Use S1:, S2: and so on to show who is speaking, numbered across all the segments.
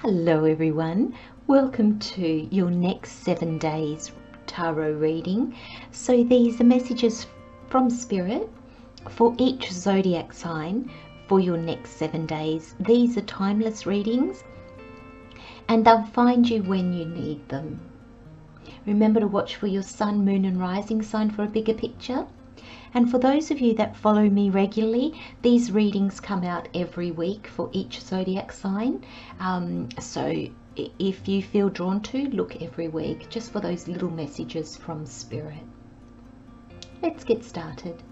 S1: Hello everyone, welcome to your next 7 days tarot reading. So these are messages from Spirit for each zodiac sign for your next 7 days. These are timeless readings and they'll find you when you need them. Remember to watch for your sun, moon and rising sign for a bigger picture. And for those of you that follow me regularly, these readings come out every week for each zodiac sign. So if you feel drawn to, look every week, just for those little messages from Spirit. Let's get started.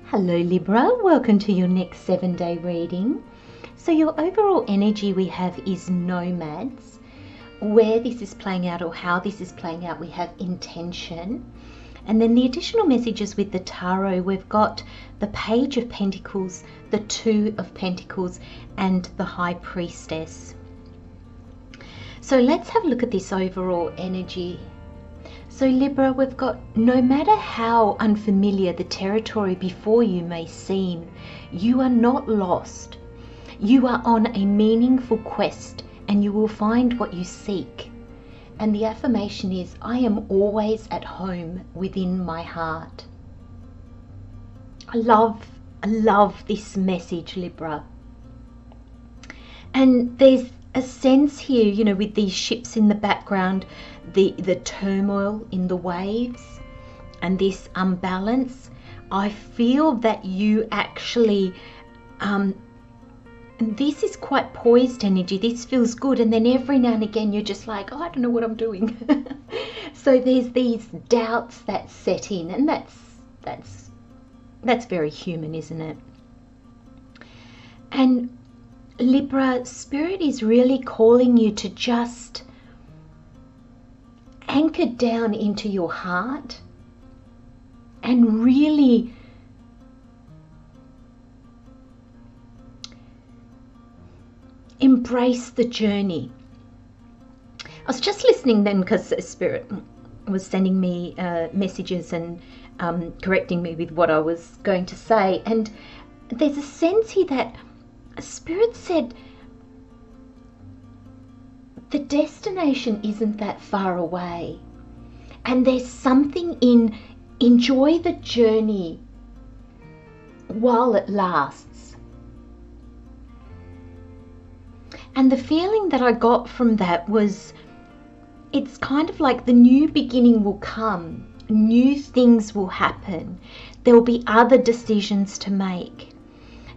S1: Hello Libra, welcome to your next 7-day reading. So your overall energy we have is nomads. Where this is playing out or how this is playing out, we have intention. And then the additional messages with the tarot, we've got the Page of Pentacles, the Two of Pentacles and the High Priestess. So let's have a look at this overall energy. So Libra, we've got, no matter how unfamiliar the territory before you may seem, you are not lost. You are on a meaningful quest and you will find what you seek. And the affirmation is, I am always at home within my heart. I love this message, Libra. And there's a sense here, you know, with these ships in the background, the turmoil in the waves and this unbalance. I feel that you actually, this is quite poised energy. This feels good. And then every now and again, you're just like, oh, I don't know what I'm doing. So there's these doubts that set in, and that's very human, isn't it? And Libra, Spirit is really calling you to just anchor down into your heart and really embrace the journey. I was just listening then because Spirit was sending me messages and correcting me with what I was going to say, and there's a sense here that Spirit said the destination isn't that far away, and there's something in enjoy the journey while it lasts. And the feeling that I got from that was, it's kind of like the new beginning will come, new things will happen, there will be other decisions to make.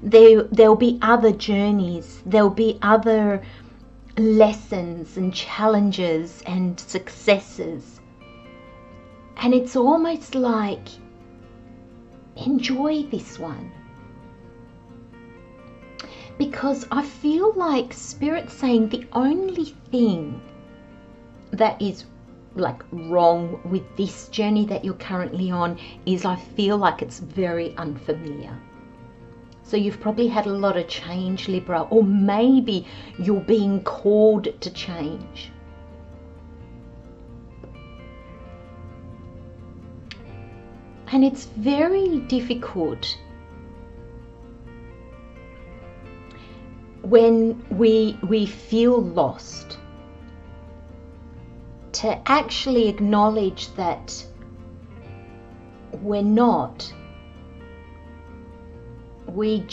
S1: There'll be other journeys, there'll be other lessons and challenges and successes. And it's almost like, enjoy this one. Because I feel like Spirit's saying the only thing that is like wrong with this journey that you're currently on is, I feel like it's very unfamiliar. So you've probably had a lot of change, Libra, or maybe you're being called to change. And it's very difficult when we feel lost to actually acknowledge that we're not. We're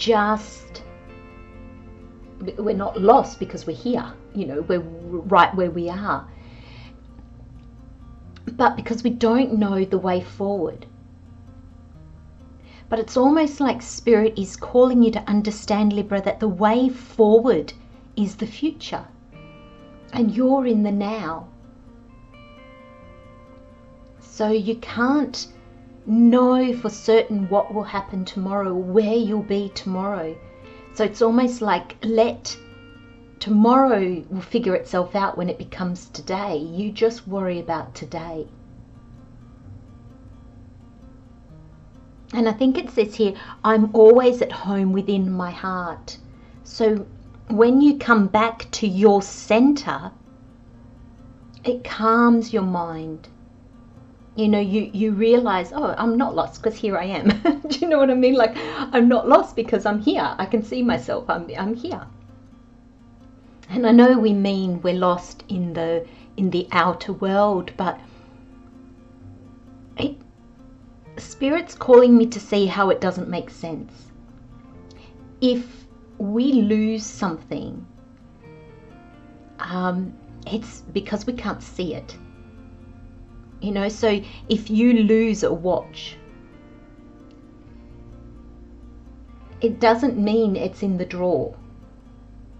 S1: not lost because we're here, you know, we're right where we are, but because we don't know the way forward. But it's almost like Spirit is calling you to understand, Libra, that the way forward is the future and you're in the now. So you can't know for certain what will happen tomorrow, where you'll be tomorrow. So it's almost like let tomorrow will figure itself out when it becomes today. You just worry about today. And I think it says here, I'm always at home within my heart. So when you come back to your center, it calms your mind. You know, you realize, oh, I'm not lost because here I am. Do you know what I mean? Like, I'm not lost because I'm here. I can see myself. I'm here. And I know we mean we're lost in the outer world, but Spirit's calling me to see how it doesn't make sense. If we lose something, it's because we can't see it. You know, so if you lose a watch, it doesn't mean it's in the drawer.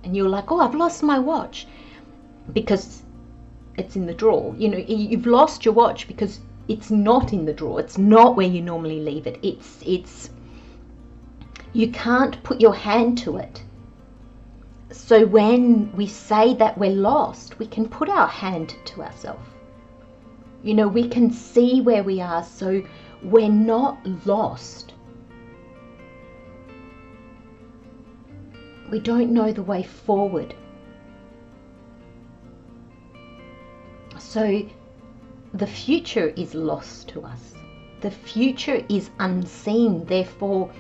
S1: And you're like, oh, I've lost my watch, because it's in the drawer. You know, you've lost your watch because it's not in the drawer. It's not where you normally leave it. It's you can't put your hand to it. So when we say that we're lost, we can put our hand to ourselves. You know, we can see where we are, so we're not lost. We don't know the way forward. So the future is lost to us. The future is unseen, therefore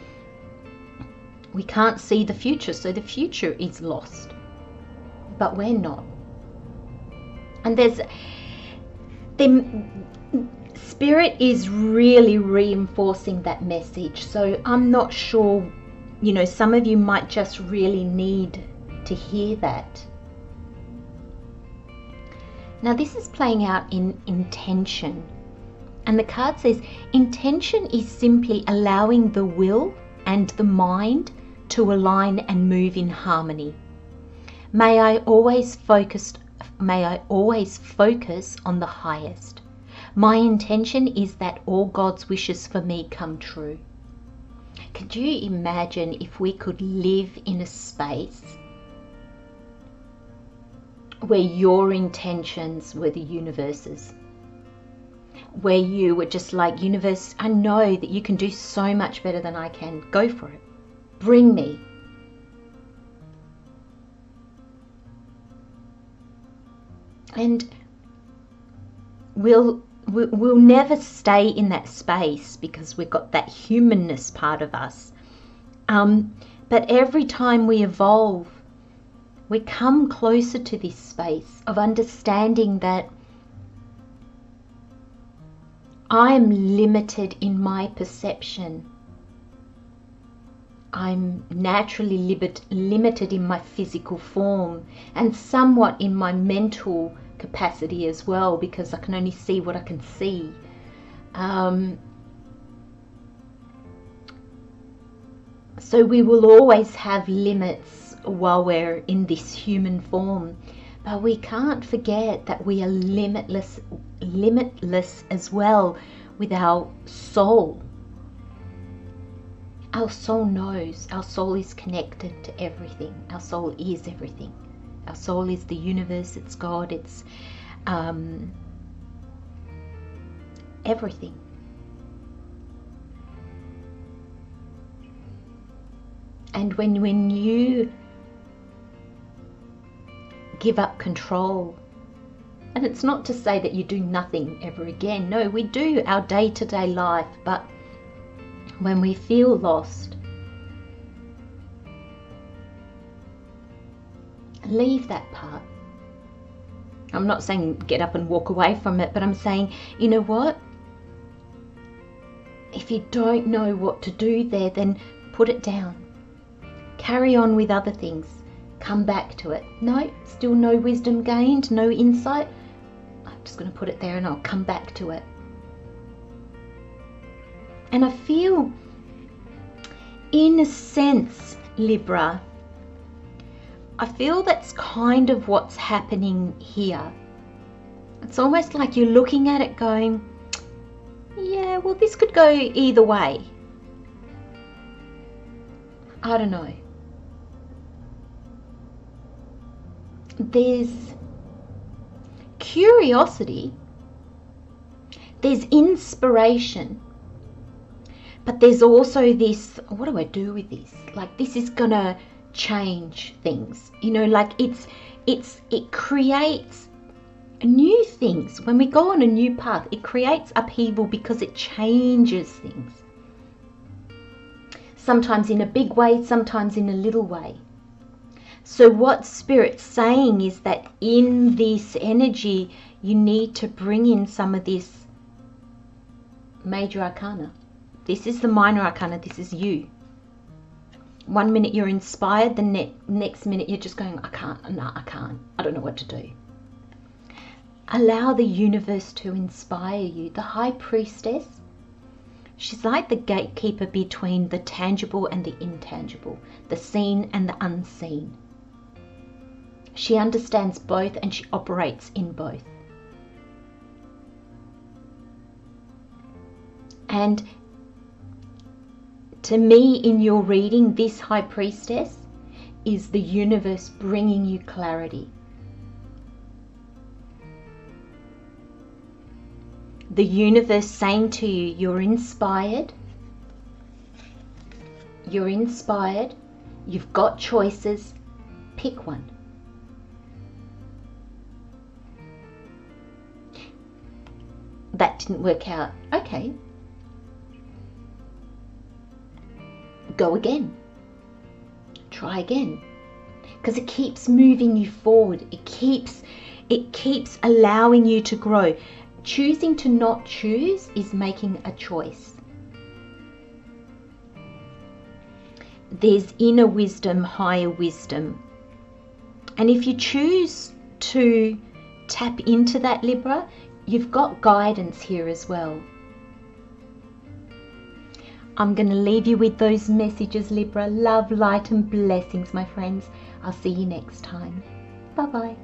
S1: we can't see the future, so the future is lost. But we're not. And Spirit is really reinforcing that message. So I'm not sure, you know, some of you might just really need to hear that. Now this is playing out in intention. And the card says, intention is simply allowing the will and the mind to align and move in harmony. May I always focus on the highest. My intention is that all God's wishes for me come true. Could you imagine if we could live in a space where your intentions were the universe's? Where you were just like, universe, I know that you can do so much better than I can. Go for it. Bring me. And we'll never stay in that space because we've got that humanness part of us. But every time we evolve, we come closer to this space of understanding that I'm limited in my perception. I'm naturally limited in my physical form and somewhat in my mental capacity as well, because I can only see what I can see. So we will always have limits while we're in this human form, but we can't forget that we are limitless as well with our soul. Our soul knows. Our soul is connected to everything. Our soul is everything. Our soul is the universe. It's God. It's everything. And when you give up control, and it's not to say that you do nothing ever again. No, we do our day-to-day life, but when we feel lost, leave that part. I'm not saying get up and walk away from it, but I'm saying, you know what? If you don't know what to do there, then put it down. Carry on with other things. Come back to it. No, still no wisdom gained, no insight. I'm just going to put it there and I'll come back to it. And I feel, in a sense, Libra, I feel that's kind of what's happening here. It's almost like you're looking at it going, yeah, well, this could go either way. I don't know. there's curiosity, there's inspiration, but there's also this, what do I do with this? Like, this is gonna change things, you know, like it creates new things. When we go on a new path, it creates upheaval because it changes things. Sometimes in a big way, sometimes in a little way. So what Spirit's saying is that in this energy, you need to bring in some of this major arcana. This is the minor arcana, this is you. One minute you're inspired, the next minute you're just going, I can't, I don't know what to do. Allow the universe to inspire you. The High Priestess, she's like the gatekeeper between the tangible and the intangible, the seen and the unseen. She understands both and she operates in both. And to me, in your reading, this High Priestess is the universe bringing you clarity. The universe saying to you, you're inspired, you've got choices, pick one. That didn't work out. Okay. Go again. Try again. Because it keeps moving you forward. It keeps allowing you to grow. Choosing to not choose is making a choice. There's inner wisdom, higher wisdom. And if you choose to tap into that, Libra, you've got guidance here as well. I'm going to leave you with those messages, Libra. Love, light and blessings, my friends. I'll see you next time. Bye-bye.